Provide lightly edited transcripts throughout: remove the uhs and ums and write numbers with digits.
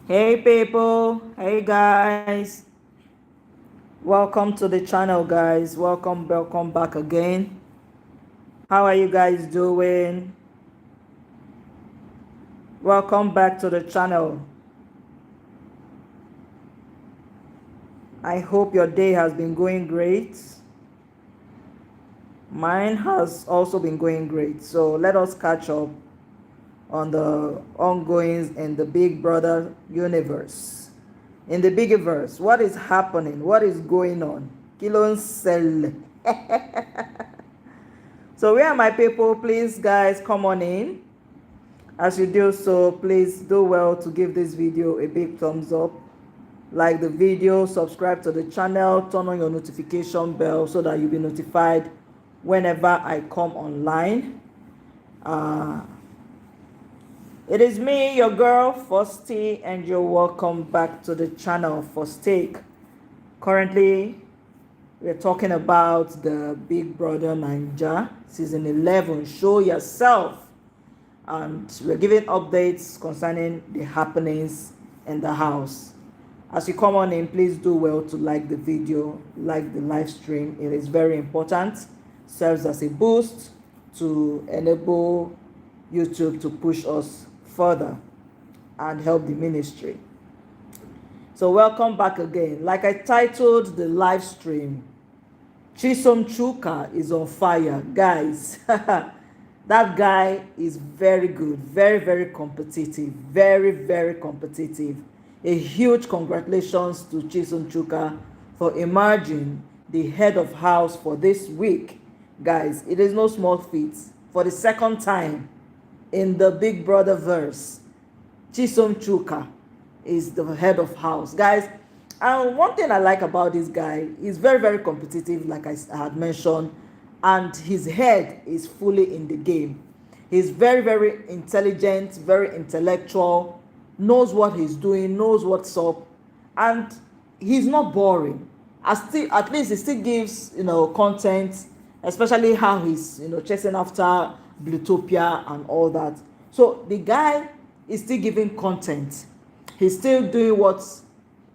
Hey people, hey guys, welcome to the channel, guys. Welcome back again. How are you guys doing? Welcome back to the channel. I hope your day has been going great. Mine has also been going great. So let us catch up on the ongoings in the Big Brother universe. In the Bigiverse, what is happening? What is going on? Kilon Cell. So where are my people? Please guys, come on in. As you do so, please do well to give this video a big thumbs up, like the video, subscribe to the channel, turn on your notification bell so that you'll be notified whenever I come online. It is me, your girl Fosty, and you're welcome back to the channel for Steak. Currently we're talking about the Big Brother Naija season 11. Show yourself. And we're giving updates concerning the happenings in the house. As you come on in, please do well to like the video, like the live stream. It is very important. Serves as a boost to enable YouTube to push us further and help the ministry. So welcome back again. Like I titled the live stream, Chisom Chuka is on fire. Guys, that guy is very good, very competitive, very competitive. A huge congratulations to Chisom Chuka for emerging the head of house for this week. Guys, it is no small feat. For the second time in the Big Brother verse, Chisom Chuka is the head of house. Guys, and one thing I like about this guy, he's very competitive, like I had mentioned, and his head is fully in the game. He's very intelligent, very intellectual, knows what he's doing, knows what's up, and he's not boring. At least he still gives, content, especially how he's, chasing after Blutopia and all that. So the guy is still giving content. He's still doing what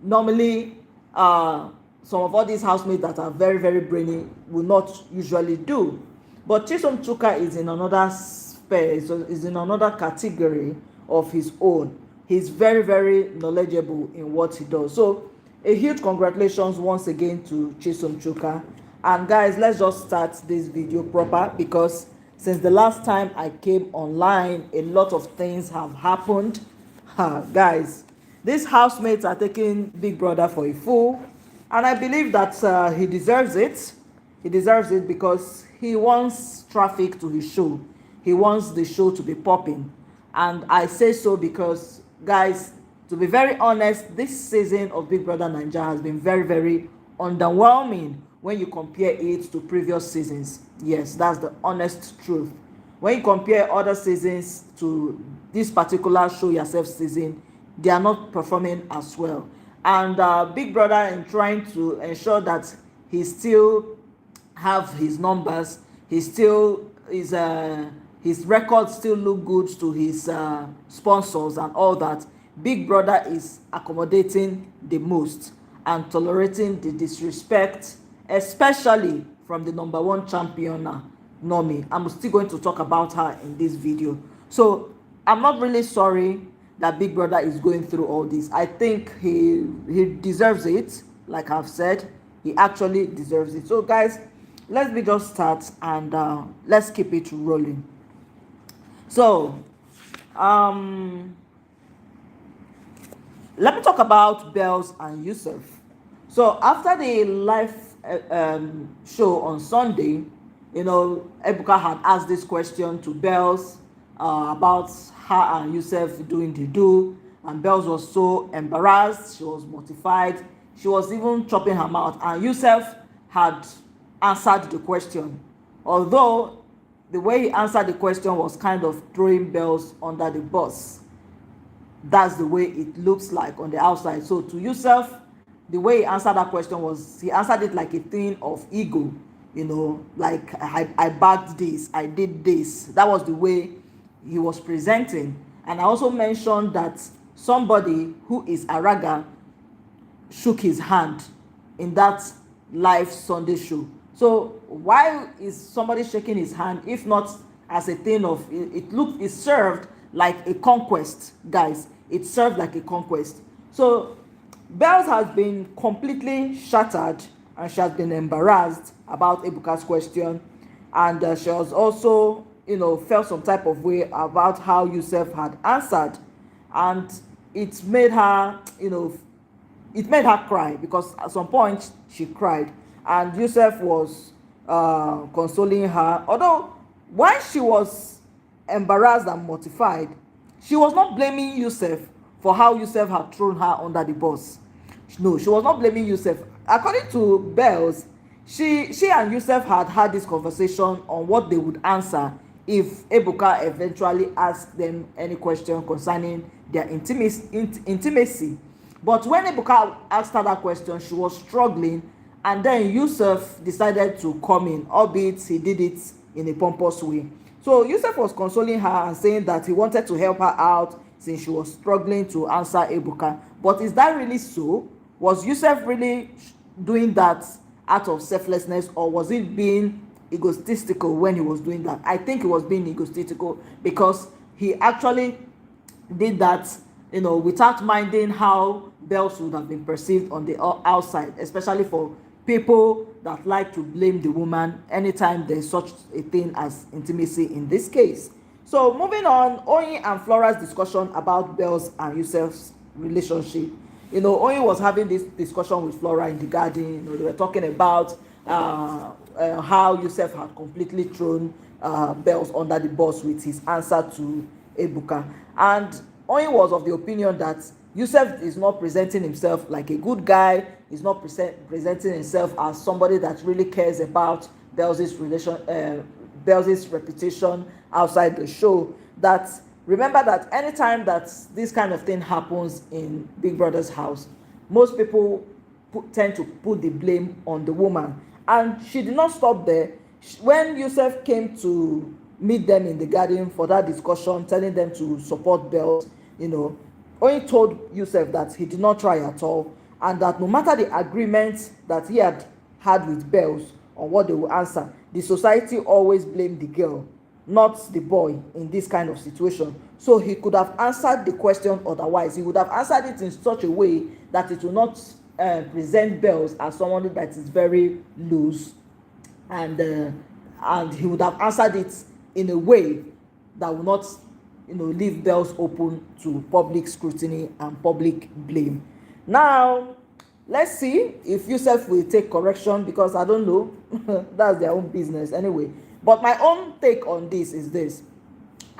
normally some of all these housemates that are very brainy will not usually do. But Chisom Chuka is in another sphere, so is in another category of his own. He's very knowledgeable in what he does. So a huge congratulations once again to Chisom Chuka. And guys, let's just start this video proper, because since the last time I came online, a lot of things have happened. Guys, these housemates are taking Big Brother for a fool, and I believe that he deserves it. He deserves it because he wants traffic to his show. He wants the show to be popping. And I say so because, guys, to be very honest, this season of Big Brother Naija has been very underwhelming when you compare it to previous seasons. Yes, that's the honest truth. When you compare other seasons to this particular Show Yourself season, they are not performing as well. And Big Brother, in trying to ensure that he still have his numbers, he still is his records still look good to his sponsors and all that, Big Brother is accommodating the most and tolerating the disrespect, especially from the number one champion, Nomi. I'm still going to talk about her in this video. So I'm not really sorry that Big Brother is going through all this. I think he deserves it. Like I've said, he actually deserves it. So guys, let's just start and let's keep it rolling. So let me talk about Bells and Yusuf. So after the live show on Sunday, Ebuka had asked this question to Bells about her and Yusuf doing the do, and Bells was so embarrassed, she was mortified, she was even chopping her mouth, and Yusuf had answered the question, although the way he answered the question was kind of throwing Bells under the bus. That's the way it looks like on the outside. So to Yusuf, the way he answered that question was, he answered it like a thing of ego, like I bagged this, I did this. That was the way he was presenting. And I also mentioned that somebody who is Araga shook his hand in that live Sunday show. So why is somebody shaking his hand if not as a thing of it served like a conquest, guys. It served like a conquest. So Bells has been completely shattered and she has been embarrassed about Ebuka's question, and she has also felt some type of way about how Yusuf had answered, and it made her it made her cry, because at some point she cried and Yusuf was consoling her. Although while she was embarrassed and mortified, she was not blaming Yusuf for how Yusuf had thrown her under the bus. No, she was not blaming Yusuf. According to Bells, she and Yusuf had this conversation on what they would answer if Ebuka eventually asked them any question concerning their intimacy. But when Ebuka asked her that question, she was struggling, and then Yusuf decided to come in, albeit he did it in a pompous way. So Yusuf was consoling her and saying that he wanted to help her out since she was struggling to answer Ebuka. But is that really so? Was Yusuf really doing that out of selflessness, or was it being egotistical when he was doing that? I think he was being egotistical, because he actually did that without minding how Bells would have been perceived on the outside, especially for people that like to blame the woman anytime there's such a thing as intimacy in this case. So moving on, Oyin and Flora's discussion about Bells and Yusuf's relationship. Oyin was having this discussion with Flora in the garden. They were talking about how Yusuf had completely thrown Bells under the bus with his answer to Ebuka. And Oyin was of the opinion that Yusuf is not presenting himself like a good guy. He's not presenting himself as somebody that really cares about Bells' reputation outside the show. That remember that anytime that this kind of thing happens in Big Brother's house, most people tend to put the blame on the woman. And she did not stop there. When Yusuf came to meet them in the garden for that discussion, telling them to support Bells, Oyin told Yusuf that he did not try at all, and that no matter the agreement that he had with Bells on what they would answer, the society always blamed the girl, not the boy, in this kind of situation. So he could have answered the question otherwise. He would have answered it in such a way that it will not present Bells as someone that is very loose, and he would have answered it in a way that will not leave Bells open to public scrutiny and public blame. Now let's see if Yusuf will take correction, because I don't know. That's their own business anyway. But my own take on this is this: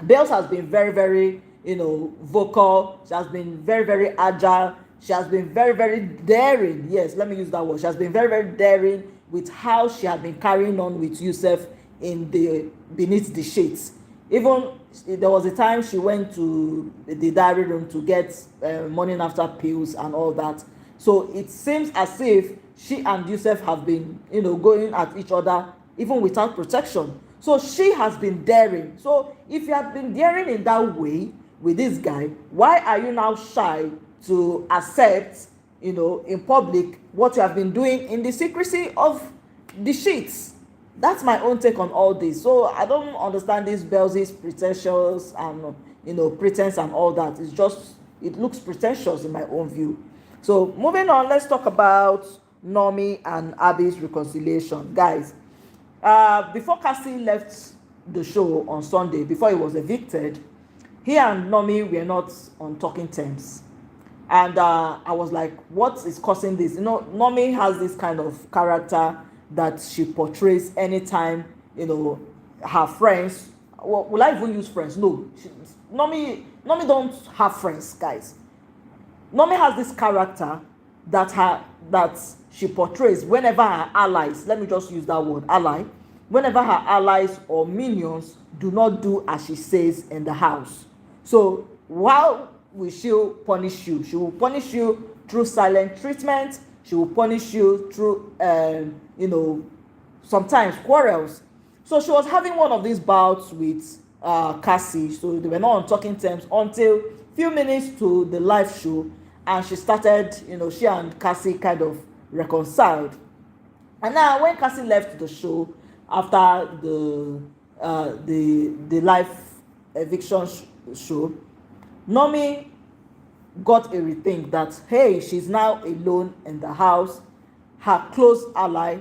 Bells has been very, very vocal. She has been very, very agile. She has been very, very daring. Yes, let me use that word. She has been very, very daring with how she had been carrying on with Yusuf in the beneath the shades. Even there was a time she went to the diary room to get morning after pills and all that. So it seems as if she and Yusuf have been going at each other even without protection. So she has been daring. So if you have been daring in that way with this guy, why are you now shy to accept in public what you have been doing in the secrecy of the sheets? That's my own take on all this. So I don't understand this Bells' pretentious and pretense and all that. It looks pretentious in my own view. So moving on, let's talk about Nomi and Abby's reconciliation. Guys, before Cassie left the show on Sunday, before he was evicted, he and Nomi were not on talking terms. And I was like, what is causing this? Nomi has this kind of character that she portrays anytime her friends, well, will I even use friends? No, Nomi don't have friends, guys. Nomi has this character that she portrays whenever her allies, let me just use that word, ally, whenever her allies or minions do not do as she says in the house. So how will she punish you? She will punish you through silent treatment. She will punish you through sometimes quarrels. So she was having one of these bouts with Cassie. So they were not on talking terms until few minutes to the live show, and she started, she and Cassie kind of reconciled. And now when Cassie left the show after the live eviction show, Nomi got a rethink that, hey, she's now alone in the house. Her close ally,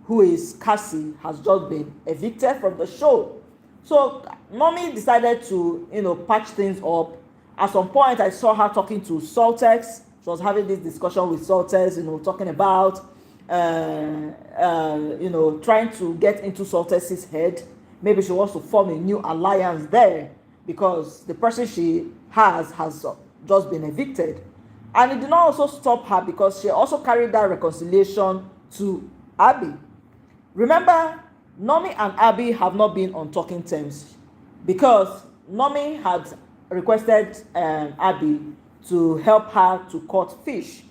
who is Cassie, has just been evicted from the show. So Nomi decided to, patch things up. At some point, I saw her talking to Saltex. She was having this discussion with Saltex, talking about, trying to get into Saltex's head. Maybe she wants to form a new alliance there because the person she has just been evicted. And it did not also stop her because she also carried that reconciliation to Abby. Remember, Nomi and Abby have not been on talking terms because Nomi had requested Abby to help her to cut fish.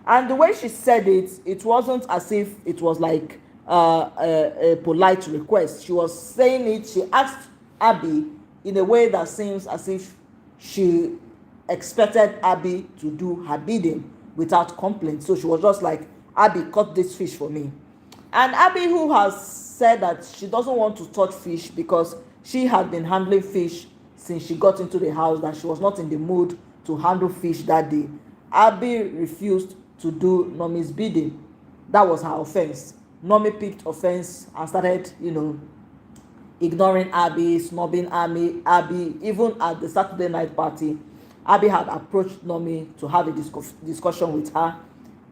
And the way she said it, it wasn't as if it was like a polite request. She was saying it, she asked Abby in a way that seems as if she expected Abby to do her bidding without complaint. So she was just like, Abby, cut this fish for me. And Abby, who has said that she doesn't want to touch fish because she had been handling fish since she got into the house, that she was not in the mood to handle fish that day. Abby refused to do Nomi's bidding. That was her offense. Nomi picked offense and started, ignoring Abby, snubbing Abby. Even at the Saturday night party, Abby had approached Nomi to have a discussion with her.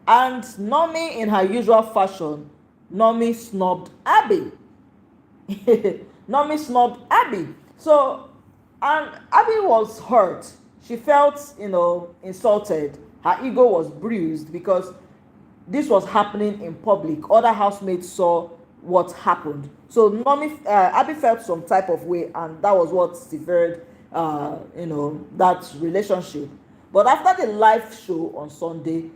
And Nomi, in her usual fashion, Nomi snubbed Abby. Nomi snubbed Abby. So, and Abby was hurt. She felt, insulted. Her ego was bruised because this was happening in public. Other housemates saw what happened. So Abby felt some type of way, and that was what severed, that relationship. But after the live show on Sunday,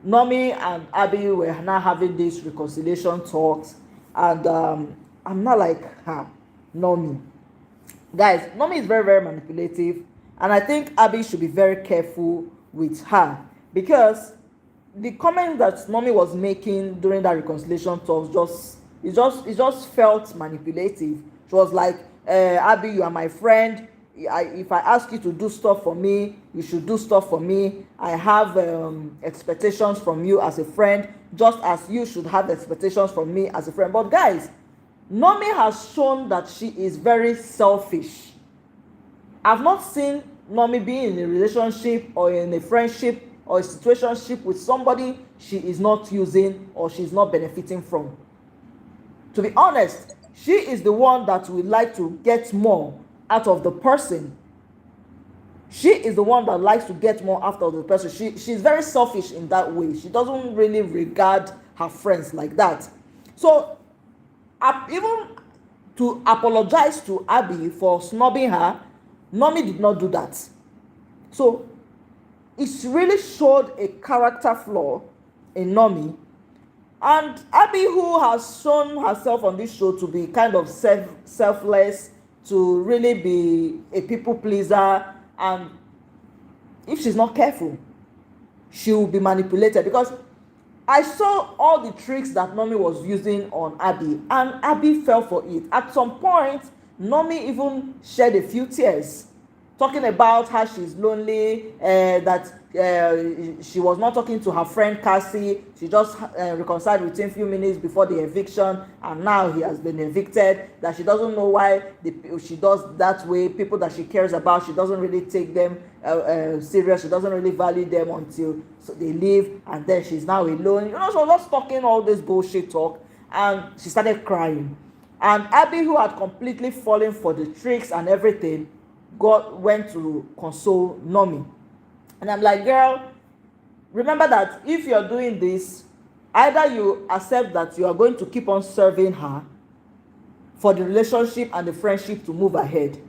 Nomi and Abby were now having these reconciliation talks, and I'm not like her, Nomi. Guys, Nomi is very, very manipulative, and I think Abby should be very careful with her because the comment that Nomi was making during that reconciliation talks it just felt manipulative. She was like, Abby, you are my friend. If I ask you to do stuff for me, you should do stuff for me. I have expectations from you as a friend, just as you should have expectations from me as a friend. But guys, Nomi has shown that she is very selfish. I've not seen Nomi be in a relationship or in a friendship or a situationship with somebody she is not using or she's not benefiting from. To be honest, she is the one that would like to get more out of the person. She is the one that likes to get more out of the person. She's very selfish in that way. She doesn't really regard her friends like that. So even to apologize to Abby for snubbing her, Nomi did not do that. So it really showed a character flaw in Nomi. And Abby, who has shown herself on this show to be kind of selfless, to really be a people pleaser, and if she's not careful, she will be manipulated. Because I saw all the tricks that Nomi was using on Abby, and Abby fell for it. At some point, Nomi even shed a few tears, talking about how she's lonely, that she was not talking to her friend Cassie. She just reconciled with him a few minutes before the eviction, and now he has been evicted. That she doesn't know why she does that way. People that she cares about, she doesn't really take them serious. She doesn't really value them until they leave, and then she's now alone. She was just talking all this bullshit talk, and she started crying. And Abby, who had completely fallen for the tricks and everything, went to console Nomi. And I'm like, girl, remember that if you're doing this, either you accept that you are going to keep on serving her for the relationship and the friendship to move ahead.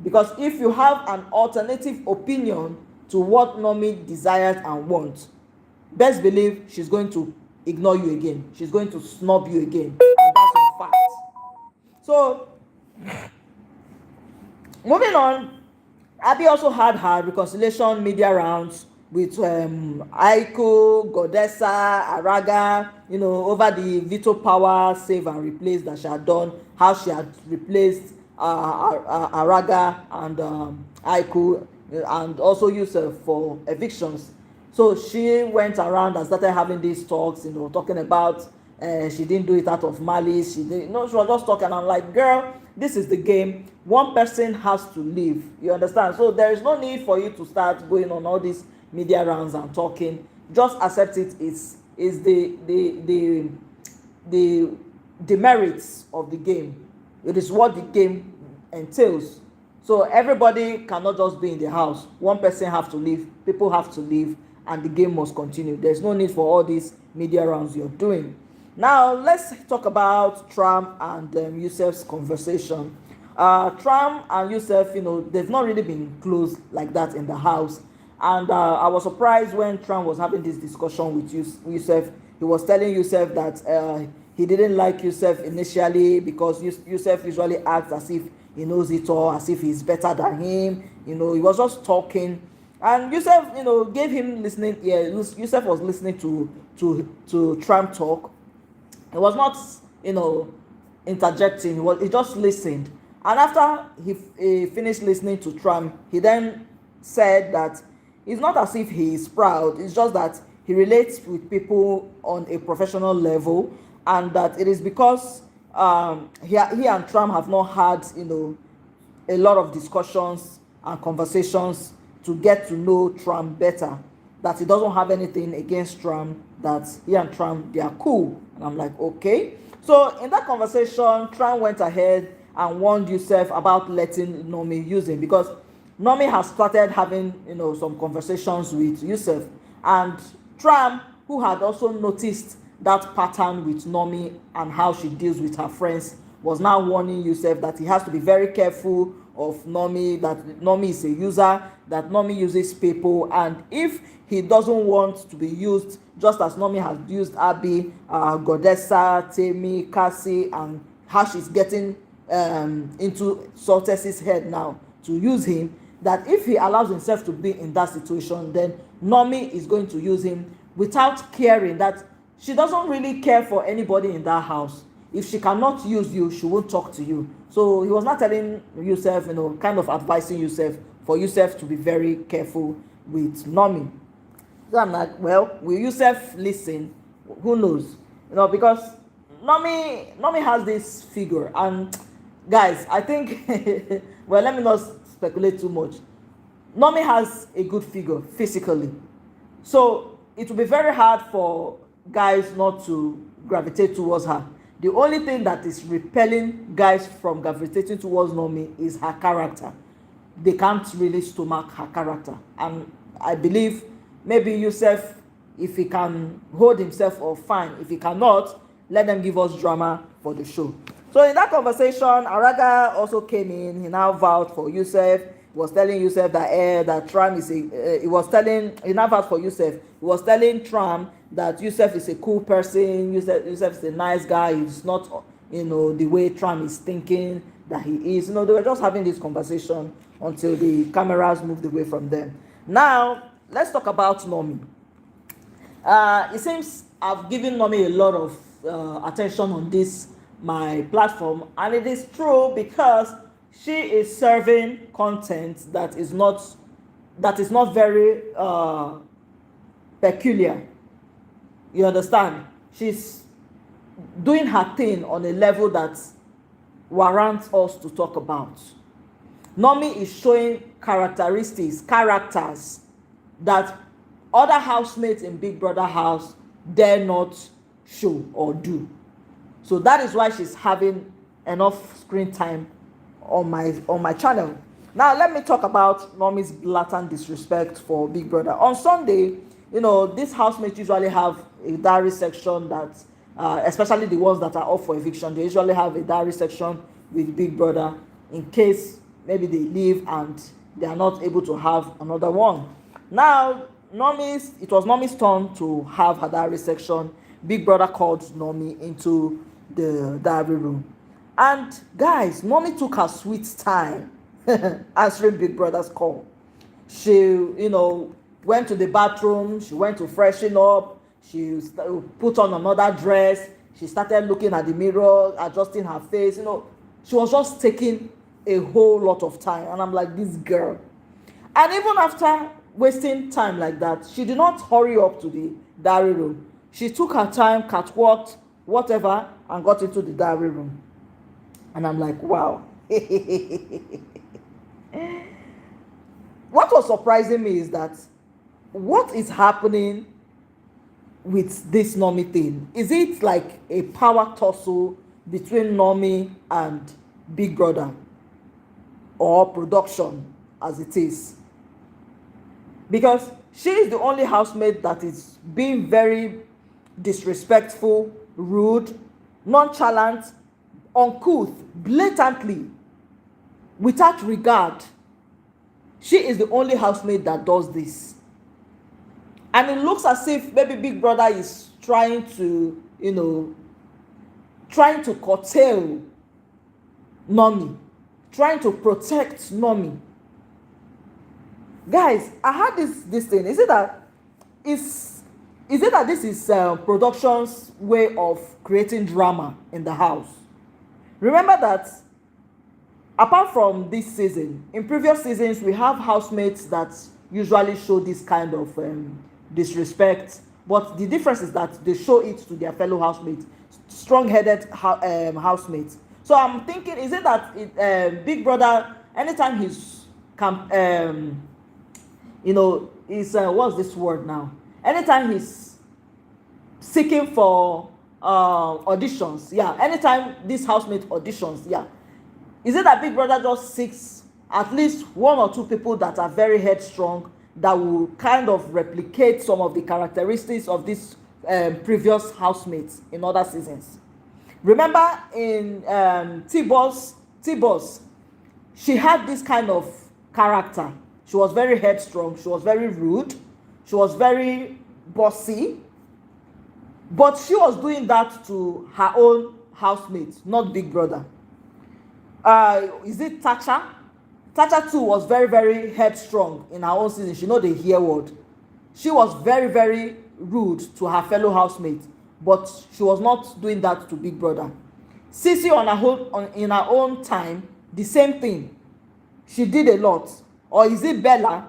Because if you have an alternative opinion to what Nomi desires and wants, best believe she's going to ignore you again. She's going to snub you again. And that's a fact. So, moving on, Abi also had her reconciliation media rounds with Aiko, Godessa, Araga, over the veto power save and replace that she had done, how she had replaced Araga and Aiko, and also used for evictions. So she went around and started having these talks, talking about she didn't do it out of malice. She didn't, she was just talking. I'm like, girl, this is the game. One person has to leave. You understand? So there is no need for you to start going on all these media rounds and talking. Just accept it. Is the merits of the game. It is what the game entails. So everybody cannot just be in the house. One person have to leave. People have to leave, and the game must continue. There's no need for all these media rounds you're doing. Now let's talk about Trump and Yusuf's conversation. Trump and Yusuf, they've not really been close like that in the house. And I was surprised when Trump was having this discussion with Yusuf. He was telling Yusuf that he didn't like Yusuf initially because Yusuf usually acts as if he knows it all, as if he's better than him. He was just talking. And Yusuf, gave him listening ear. Yusuf was listening to Trump talk. He was not, interjecting. He just listened. And after he finished listening to Trump, he then said that it's not as if he is proud. It's just that he relates with people on a professional level, and that it is because he and Trump have not had, a lot of discussions and conversations to get to know Trump better. That he doesn't have anything against Trump, that he and Trump, they are cool. And I'm like, okay. So in that conversation, Trump went ahead and warned Yusuf about letting Nomi use him, because Nomi has started having, some conversations with Yusuf. And Trump, who had also noticed that pattern with Nomi and how she deals with her friends, was now warning Yusuf that he has to be very careful of Nomi, that Nomi is a user, that Nomi uses people, and if he doesn't want to be used just as Nomi has used Abi, Godessa, Temi, Cassie, and how she's getting into Soltes's head now to use him, that if he allows himself to be in that situation, then Nomi is going to use him without caring, that she doesn't really care for anybody in that house. If she cannot use you, she won't talk to you. So he was not telling Yusuf, kind of advising Yusuf for Yusuf to be very careful with Nomi. So I'm like, well, will Yusuf listen? Who knows? Because Nomi has this figure, and guys, I think well, let me not speculate too much. Nomi has a good figure physically, so it will be very hard for guys not to gravitate towards her. The only thing that is repelling guys from gravitating towards Nomi is her character. They can't really stomach her character, and I believe maybe Yusuf, if he can hold himself off, fine. If he cannot, let them give us drama for the show. So in that conversation, Araga also came in. He now vowed for Yusuf. He was telling Yusuf that Trump is he now vowed for Yusuf. He was telling Trump that Yusuf is a cool person. Yusuf is a nice guy. He's not, the way Trump is thinking that he is. They were just having this conversation until the cameras moved away from them. Now, let's talk about Nomi. It seems I've given Nomi a lot of attention on this my platform, and it is true, because she is serving content that is not very peculiar. You understand? She's doing her thing on a level that warrants us to talk about. Nomi is showing characters that other housemates in Big Brother house dare not show or do. So that is why she's having enough screen time on my channel. Now let me talk about Nomi's blatant disrespect for Big Brother. On Sunday, these housemates usually have a diary section that, especially the ones that are up for eviction, they usually have a diary section with Big Brother in case maybe they leave and they are not able to have another one. Now, it was Nomi's turn to have her diary section. Big Brother called Nomi into the diary room. And guys, Nomi took her sweet time answering Big Brother's call. She, went to the bathroom, she went to freshen up, she put on another dress, she started looking at the mirror, adjusting her face, she was just taking a whole lot of time. And I'm like, this girl. And even after wasting time like that, she did not hurry up to the diary room. She took her time, catwalked, whatever, and got into the diary room. And I'm like, wow. What was surprising me is that what is happening with this Normie thing? Is it like a power tussle between Normie and Big Brother, or production as it is? Because she is the only housemate that is being very disrespectful, rude, nonchalant, uncouth, blatantly, without regard. She is the only housemate that does this. And it looks as if maybe Big Brother is trying to curtail Normie, trying to protect Normie. Guys, I had this thing. Is it that this is production's way of creating drama in the house? Remember that apart from this season, in previous seasons, we have housemates that usually show this kind of disrespect, but the difference is that they show it to their fellow housemates, strong-headed housemates. So I'm thinking, is it that Big Brother, anytime he's what's this word now? Anytime he's seeking for auditions, anytime this housemate auditions, is it that Big Brother just seeks at least one or two people that are very headstrong, that will kind of replicate some of the characteristics of these previous housemates in other seasons? Remember in T-Boss, she had this kind of character. She was very headstrong, she was very rude, she was very bossy, but she was doing that to her own housemates, not Big Brother. Is it Tacha? Tacha too was very, very headstrong in her own season. She know the here word. She was very, very rude to her fellow housemates, but she was not doing that to Big Brother. Sissy in her own time, the same thing. She did a lot. Or is it Bella?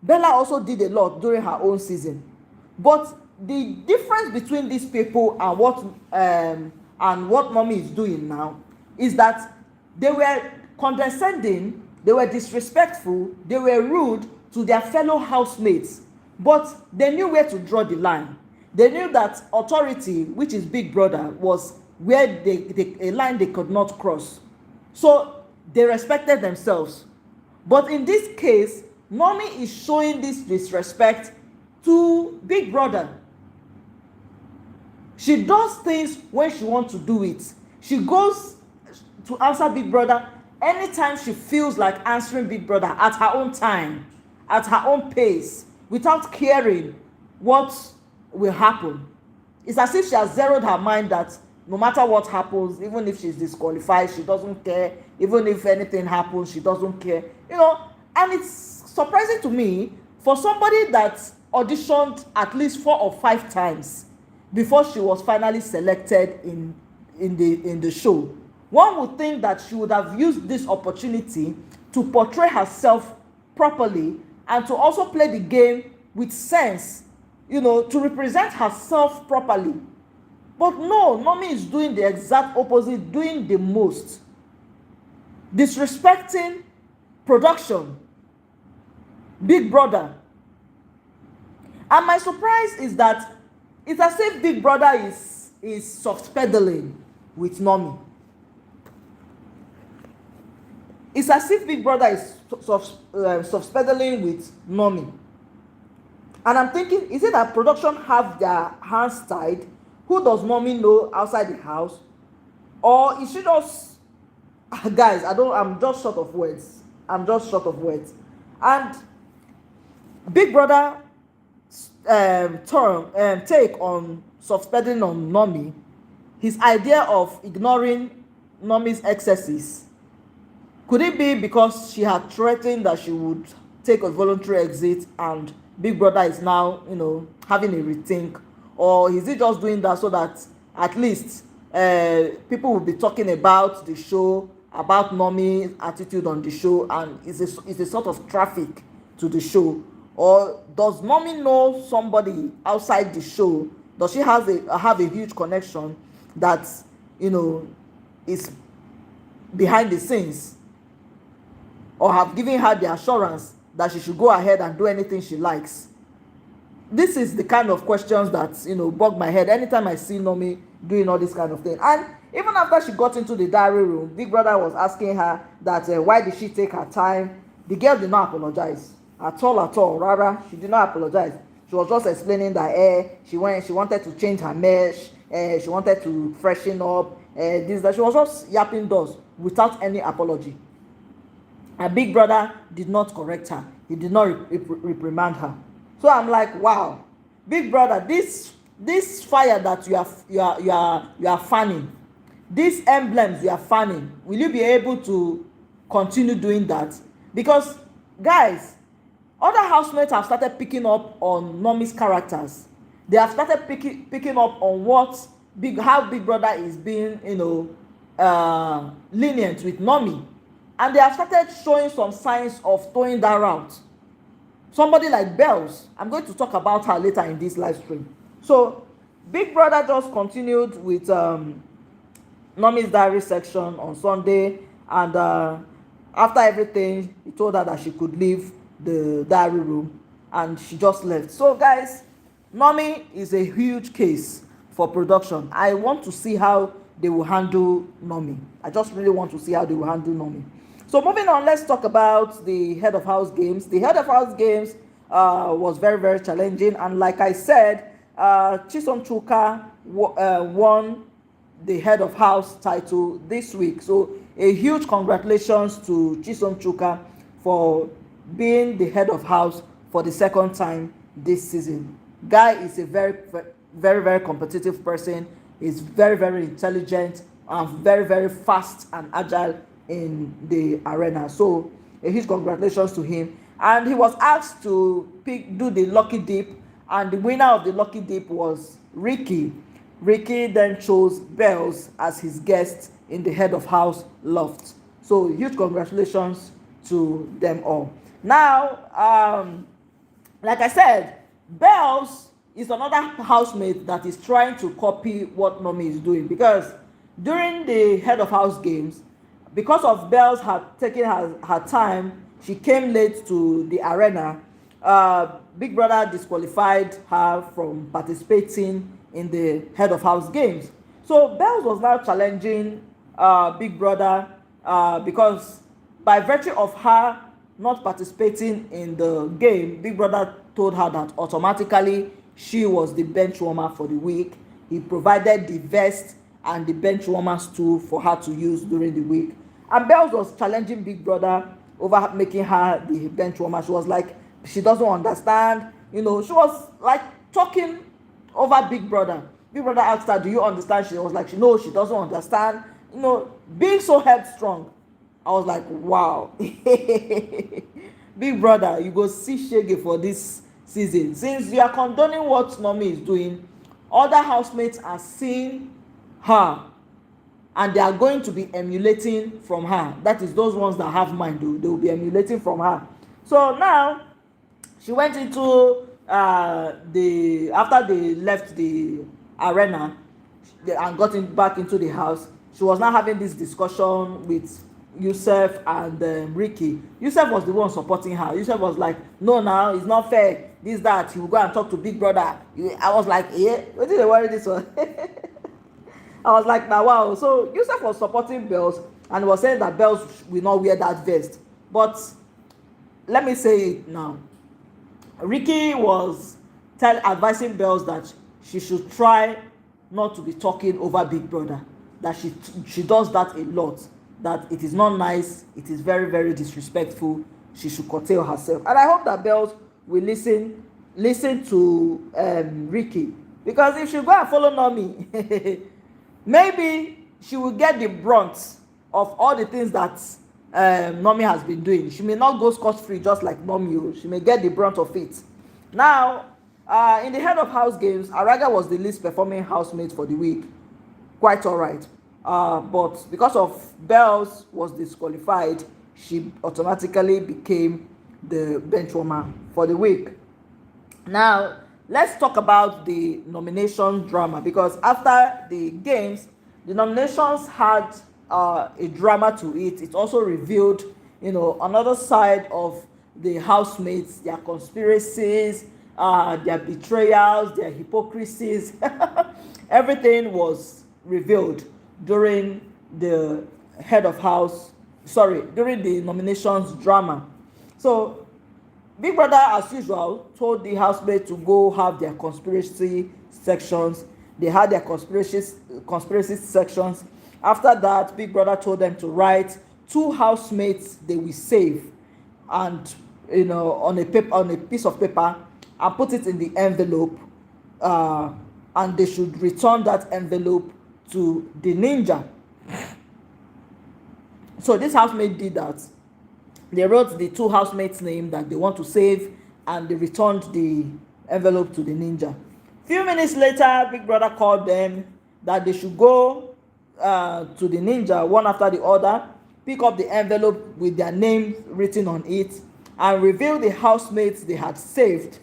Bella also did a lot during her own season. But the difference between these people and what Mommy is doing now is that they were condescending, they were disrespectful, they were rude to their fellow housemates, but they knew where to draw the line. They knew that authority, which is Big Brother, was where a line they could not cross. So they respected themselves. But in this case, Normie is showing this disrespect to Big Brother. She does things when she wants to do it. She goes to answer Big Brother anytime she feels like answering Big Brother, at her own time, at her own pace, without caring what will happen. It's as if she has zeroed her mind that no matter what happens, even if she's disqualified, she doesn't care. Even if anything happens, she doesn't care. And it's surprising to me for somebody that auditioned at least 4 or 5 times before she was finally selected in the show. One would think that she would have used this opportunity to portray herself properly and to also play the game with sense, to represent herself properly. But no, Normie is doing the exact opposite, doing the most. Disrespecting production, Big Brother. And my surprise is that it's as if Big Brother is soft pedaling with Normie. It's as if Big Brother is soft pedaling with Normie. And I'm thinking, is it that production have their hands tied? Who does Normie know outside the house? Or is she just, guys, I'm just short of words. And Big Brother take on soft pedaling on Normie, his idea of ignoring Normie's excesses Could it be because she had threatened that she would take a voluntary exit and Big Brother is now, having a rethink? Or is he just doing that so that at least people will be talking about the show, about Nomi's attitude on the show, and it's a sort of traffic to the show? Or does Nomi know somebody outside the show? Does she have a huge connection that is behind the scenes, or have given her the assurance that she should go ahead and do anything she likes? This is the kind of questions that bug my head anytime I see Nomi doing all this kind of thing. And even after she got into the diary room, Big Brother was asking her that why did she take her time. The girl did not apologize at all. Rara, she did not apologize. She was just explaining that she wanted to change her mesh, she wanted to freshen up, that. She was just yapping doors without any apology. And Big Brother did not correct her. He did not reprimand her. So I'm like, wow, Big Brother, this fire that you are fanning, these emblems you are fanning, will you be able to continue doing that? Because guys, other housemates have started picking up on Nomi's characters. They have started picking up on how Big Brother is being, lenient with Nomi. And they have started showing some signs of towing that route. Somebody like Bells, I'm going to talk about her later in this live stream. So Big Brother just continued with Nomi's diary section on Sunday, and after everything, he told her that she could leave the diary room, and she just left. So guys, Nomi is a huge case for production. I want to see how they will handle Nomi. I just really want to see how they will handle Nomi. So moving on, let's talk about the head of house games. The head of house games was very, very challenging, and like I said, Chisom Chuka won the head of house title this week. So a huge congratulations to Chisom Chuka for being the head of house for the second time this season. Guy is a very, very, very competitive person. He's very, very intelligent and very, very fast and agile in the arena. So a huge congratulations to him. And he was asked to do the lucky dip, and the winner of the lucky dip was Ricky. Ricky then chose Bells as his guest in the head of house loft. So huge congratulations to them all. Now, like I said, Bells is another housemate that is trying to copy what Nomi is doing, because during the head of house games, because of Bells had taken her time, she came late to the arena. Big Brother disqualified her from participating in the head of house games. So Bells was now challenging Big Brother because by virtue of her not participating in the game, Big Brother told her that automatically she was the bench warmer for the week. He provided the vest and the bench warmer stool for her to use during the week. And Bells was challenging Big Brother over making her the bench warmer. She was like, she doesn't understand. She was like talking over Big Brother. Big Brother asked her, do you understand? She was like, no, she doesn't understand. Being so headstrong. I was like, wow. Big Brother, you go see shege for this season. Since you are condoning what Nomi is doing, other housemates are seeing her and they are going to be emulating from her. That is those ones that have mind, they will be emulating from her. So now she went into after they left the arena and got back into the house, she was now having this discussion with Yusuf and Ricky. Yusuf was the one supporting her. Yusuf was like, no, now it's not fair, this, that, you will go and talk to Big Brother. I was like, yeah, what did they worry this one? I was like, now wow. So Yusuf was supporting Bells and was saying that Bells will not wear that vest. But let me say it now. Ricky was advising Bells that she should try not to be talking over Big Brother, that she does that a lot, that it is not nice, it is very, very disrespectful, she should curtail herself. And I hope that Bells will listen to Ricky, because if she go and follow Nomi, maybe she will get the brunt of all the things that Nomi has been doing. She may not go scot-free just like Nomi. She may get the brunt of it. Now, in the head of house games, Araga was the least performing housemate for the week. Quite all right. But because of Bells was disqualified, she automatically became the benchwarmer for the week. Now, let's talk about the nomination drama, because after the games, the nominations had a drama to it. It also revealed, another side of the housemates, their conspiracies, their betrayals, their hypocrisies. Everything was revealed during the during the nominations drama. So Big Brother, as usual, told the housemates to go have their conspiracy sections. They had their conspiracy sections. After that, Big Brother told them to write 2 housemates they will save, and on a piece of paper, and put it in the envelope, and they should return that envelope to the ninja. So this housemate did that. They wrote the 2 housemates' name that they want to save, and they returned the envelope to the ninja. Few minutes later, Big Brother called them that they should go to the ninja one after the other, pick up the envelope with their names written on it, and reveal the housemates they had saved.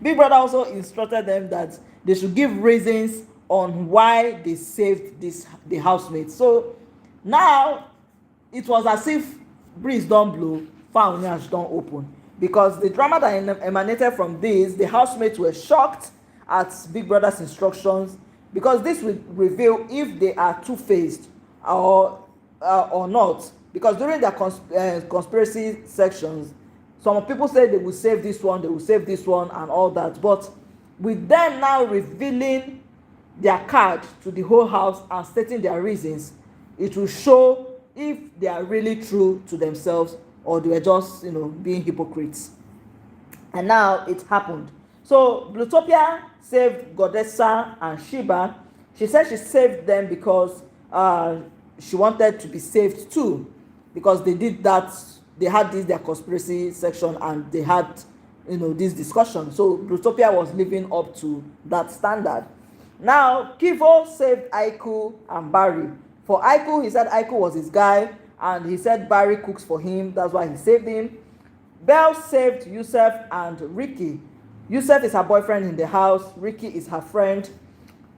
Big Brother also instructed them that they should give reasons on why they saved the housemates. So now it was as if breeze don't blow, foul yansh don't open, because the drama that emanated from this, the housemates were shocked at Big Brother's instructions, because this will reveal if they are two-faced or not. Because during their conspiracy sections, some people say they will save this one, they will save this one, and all that. But with them now revealing their card to the whole house and stating their reasons, it will show if they are really true to themselves or they were just being hypocrites. And now it happened. So Blutopia saved Godessa and Sheba. She said she saved them because she wanted to be saved too, because they did that. They had their conspiracy section, and they had this discussion. So Blutopia was living up to that standard. Now Kivo saved Aiku and Barry. For Aiku, he said Aiku was his guy, and he said Barry cooks for him. That's why he saved him. Belle saved Yusuf and Ricky. Yusuf is her boyfriend in the house. Ricky is her friend.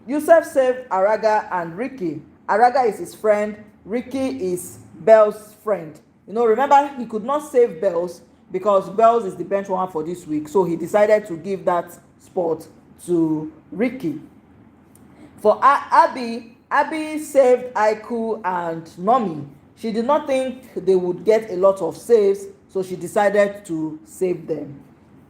Yusuf saved Araga and Ricky. Araga is his friend. Ricky is Belle's friend. Remember, he could not save Belle's because Belle's is the bench one for this week. So he decided to give that spot to Ricky. For Abby saved Aiku and Nomi. She did not think they would get a lot of saves, so she decided to save them.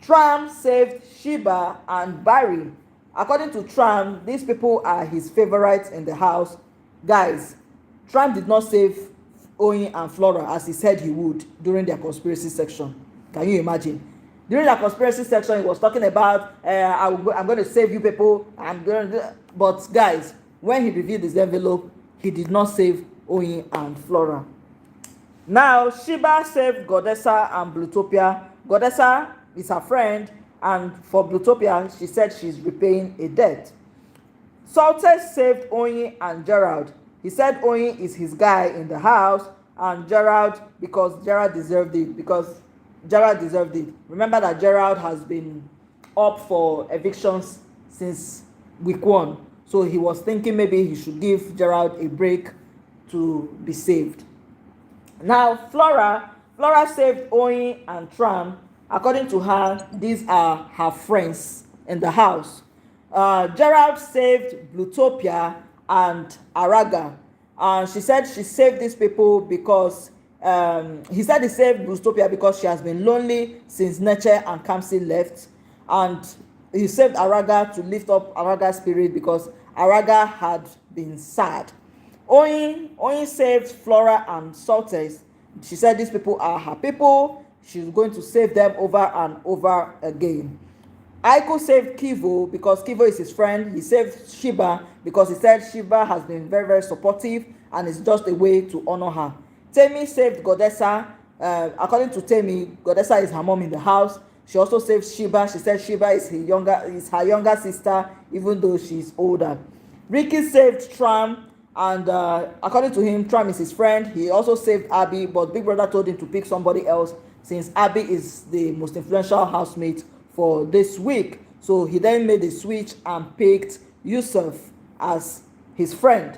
Tram saved Sheba and Barry. According to Tram, these people are his favorites in the house. Guys, Tram did not save Oyin and Flora as he said he would during their conspiracy section. Can you imagine? During their conspiracy section, he was talking about, I'm going to save you people. But guys, when he revealed his envelope, he did not save Oyin and Flora. Now, Sheba saved Godessa and Blutopia. Godessa is her friend, and for Blutopia, she said she's repaying a debt. Salte saved Oyin and Gerald. He said Oyin is his guy in the house, and Gerald, because Gerald deserved it. Remember that Gerald has been up for evictions since week 1. So he was thinking maybe he should give Gerald a break to be saved. Now, Flora saved Oyin and Tram. According to her, these are her friends in the house. Gerald saved Blutopia and Araga. She said she saved these people because he said he saved Blutopia because she has been lonely since Neche and Kamsi left. And he saved Araga to lift up Araga's spirit because Araga had been sad. Oyin saved Flora and Saltes. She said these people are her people. She's going to save them over and over again. Aiko saved Kivo because Kivo is his friend. He saved Sheba because he said Sheba has been very, very supportive and it's just a way to honor her. Temi saved Godessa. According to Temi, Godessa is her mom in the house. She also saved Sheba. She said Sheba is her younger sister, even though she's older. Ricky saved Tram, and according to him, Tram is his friend. He also saved Abby, but Big Brother told him to pick somebody else since Abby is the most influential housemate for this week. So he then made a switch and picked Yusuf as his friend.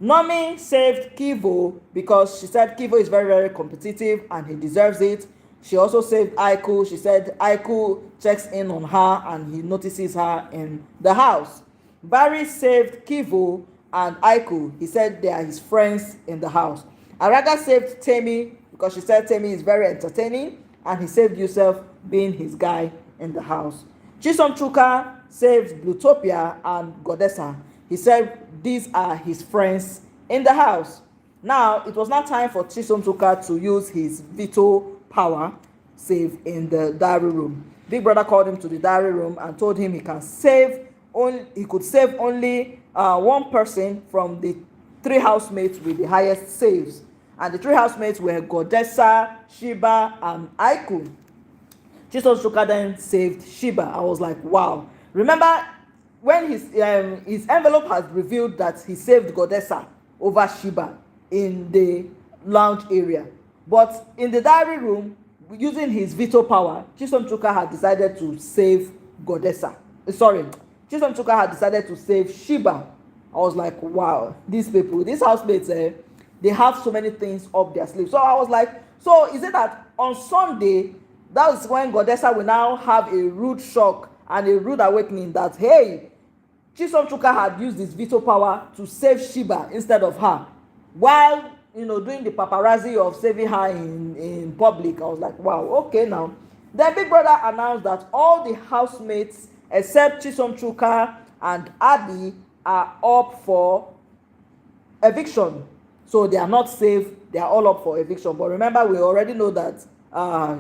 Nomi saved Kivo because she said Kivo is very, very competitive and he deserves it. She also saved Aiku. She said Aiku checks in on her and he notices her in the house. Barry saved Kivo and Aiku. He said they are his friends in the house. Araga saved Temi because she said Temi is very entertaining, and he saved Yusuf being his guy in the house. Chisom Chuka saved Blutopia and Godessa. He said these are his friends in the house. Now, it was not time for Chisom Chuka to use his veto power save in the diary room. Big Brother called him to the diary room and told him he could save only one person from the 3 housemates with the highest saves. And the 3 housemates were Godessa, Sheba, and Aiku. Chisom Chuka then saved Sheba. I was like, wow. Remember when his envelope has revealed that he saved Godessa over Sheba in the lounge area. But in the diary room, using his veto power, Chisom Chuka had decided to save Godessa. Chisom Chuka had decided to save Sheba. I was like, wow, these people, these housemates, they have so many things up their sleeve. So I was like, so is it that on Sunday, that's when Godessa will now have a rude shock and a rude awakening that, hey, Chisom Chuka had used his veto power to save Sheba instead of her, while doing the paparazzi of saving her in public. I was like, wow, okay now. Then Big Brother announced that all the housemates except Chisom Chuka and Abby are up for eviction. So they are not safe, they are all up for eviction. But remember, we already know that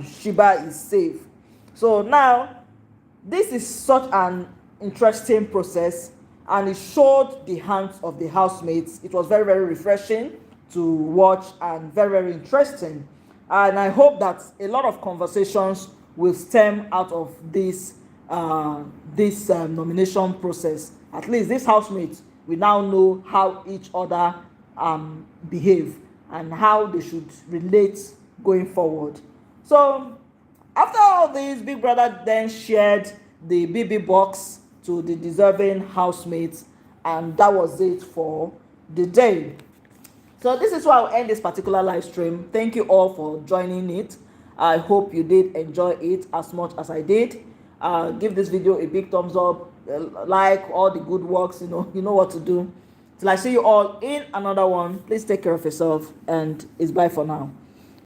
Sheba is safe. So now, this is such an interesting process, and it showed the hands of the housemates. It was very, very refreshing to watch and very, very interesting. And I hope that a lot of conversations will stem out of this nomination process. At least these housemates will now know how each other behave and how they should relate going forward. So after all this, Big Brother then shared the BB box to the deserving housemates, and that was it for the day. So this is why I'll end this particular live stream. Thank you all for joining it. I hope you did enjoy it as much as I did. Give this video a big thumbs up, like all the good works, you know what to do. Till I see you all in another one, please take care of yourself, and it's bye for now.